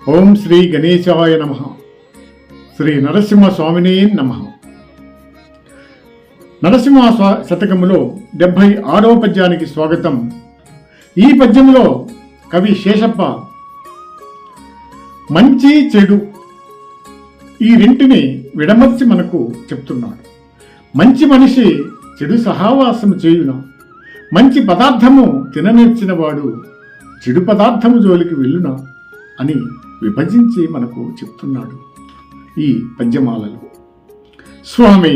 ఓం శ్రీ గణేశాయ నమః. శ్రీ నరసింహస్వామినే నమః. నరసింహ శతకములో 76వ పద్యానికి స్వాగతం. ఈ పద్యంలో కవి శేషప్ప మంచి చెడు ఈ రెంటిని విడమర్చి మనకు చెప్తున్నాడు. మంచి మనిషి చెడు సహవాసము చేయున, మంచి పదార్థము తిననేర్చిన వాడు చెడు పదార్థము జోలికి వెళ్ళునా అని విభజించి మనకు చెప్తున్నాడు ఈ పద్యమాలలో. స్వామి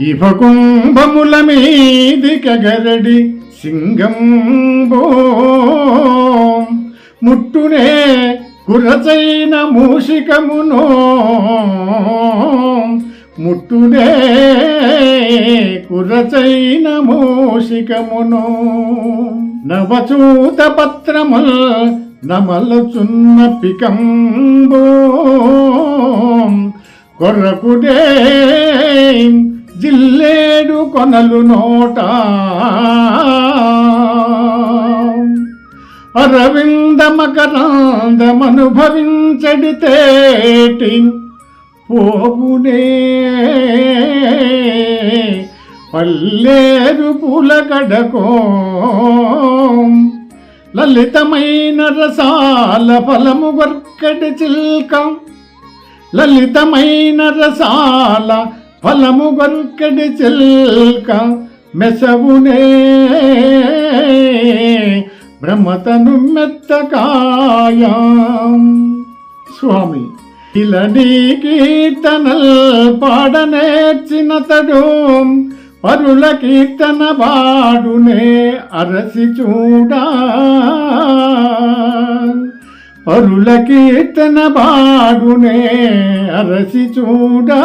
ఇవకుంభముల మీదికెగరడి సింగంబో ముట్టునే కురచైన మూషికమునో ముట్టునే కురచైన మూషికమునో నవచూత పత్రముల్ నమలచున్న పికంబో కొర్రకుడే జిల్లేడు కొనలు నోట అరవింద మకరందమనుభవించడితేటి పోవునే పల్లేరు పూలగడకో లలితమైన రసాల ఫలము గొర్కటి చిల్కం లలితమైన రసాల ఫలము గొర్కటి చిల్క మెసవునే బ్రహ్మతను మెత్తకాయం. స్వామి ఇలని కీర్తనల్ పాడనేర్చినతడు పరుల కీర్తన బాడునే అరసి చూడా పరుల కీర్తన బాడునే అరసి చూడా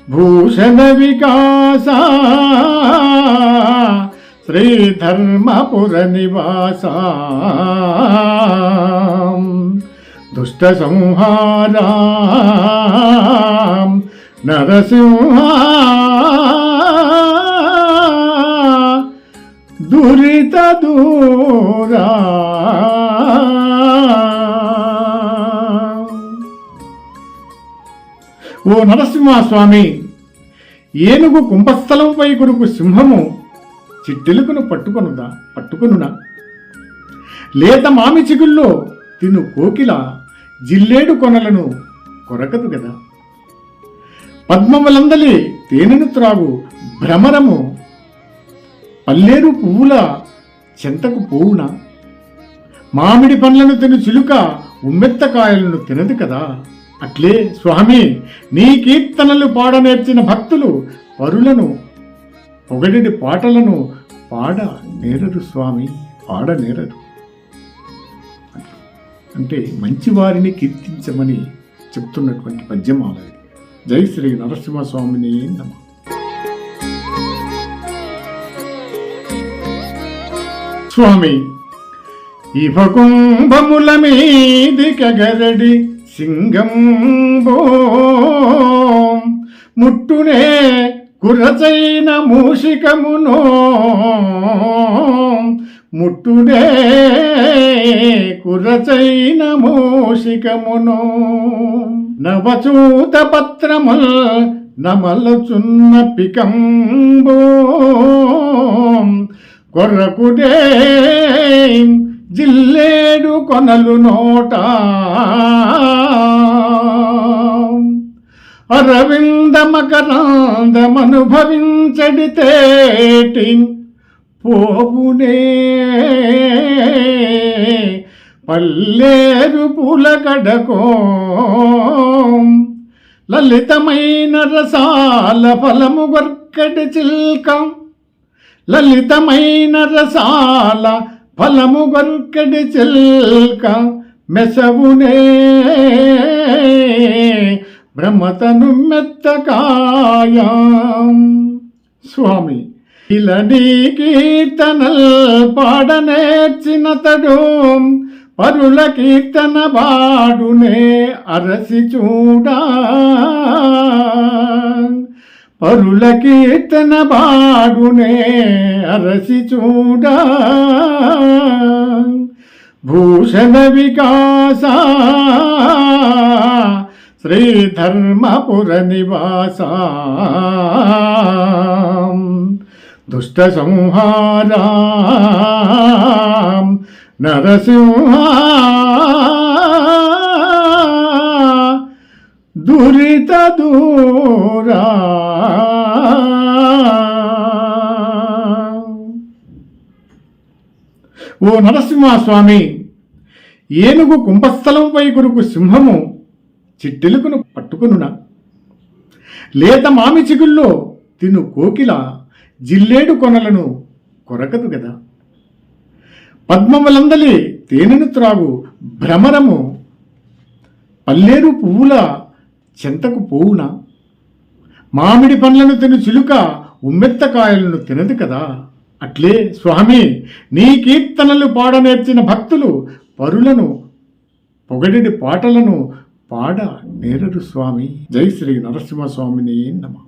భూషణ వికాస శ్రీధర్మపుర నివాస దుష్ట సంహారా నరసింహ దురిత దూరా. ఓ నరసింహస్వామి, ఏనుగు కుంభస్థలంపై కొరకు సింహము చిట్టెలుకను పట్టుకొనునా లేత మామి చిగుల్లో తిను కోకిల జిల్లేడు కొనలను కొరకదు గదా. పద్మములందలి తేనెను త్రాగు భ్రమరము పల్లేరు పువ్వుల చెంతకు పోవునా. మామిడి పండ్లను తిను చిలుక ఉమ్మెత్తకాయలను తినదు కదా. అట్లే స్వామి, నీ కీర్తనలు పాడనేర్చిన భక్తులు పరులను పొగడిడి పాటలను పాడనేరరు స్వామి, పాడనేరరు. అంటే మంచివారిని కీర్తించమని చెప్తున్నటువంటి పద్యమాల. జై శ్రీ నరసింహస్వామిని నమః. స్వామి ఇవకుంభముల మీదికెగరడి సింగంబో ముట్టునే కురచైన మూషికమునో ముట్టునే కురచైన మూషికమునో నవచూత పత్రముల్ నమలచున్న పికంబో కొర్రకుడే జిల్లేడు కొనలు నోట అరవింద మకరందమనుభవించడితేటి పోవునే పల్లేరు పూలగడకో లలితమైన రసాల ఫలము గొర్కటి చిల్కం లలితమైన రసాల ఫలము గొర్కటి చిల్క మెసవునే బ్రహ్మతను మెత్తకాయం. స్వామి ఇలని కీర్తనల్ పాడనేర్చినతడు పరుల కీర్తన బాడునే అరసి చూడా పరుల కీర్తన బాడునే అరసి చూడా భూషణ వికాస శ్రీధర్మపుర నివాస దుష్ట సంహారా నరసింహ దురిత దూరా. ఓ నరసింహస్వామి, ఏనుగు కుంభస్థలంపై గురుకు సింహము చిట్టెలుకును పట్టుకునునా? లేత మామి చిగుల్లో తిను కోకిల జిల్లేడు కొనలను కొరకదు గదా? పద్మములందలి తేనెను త్రాగు భ్రమరము పల్లేరు పువ్వుల చెంతకు పోవునా? మామిడి పండ్లను తిను చిలుక ఉమ్మెత్తకాయలను తినదు కదా? అట్లే స్వామి, నీ కీర్తనలు పాడనేర్చిన భక్తులు పరులను పొగడిడి పాటలను పాడ నేరరు స్వామి. జై శ్రీ నరసింహస్వామిని నమః.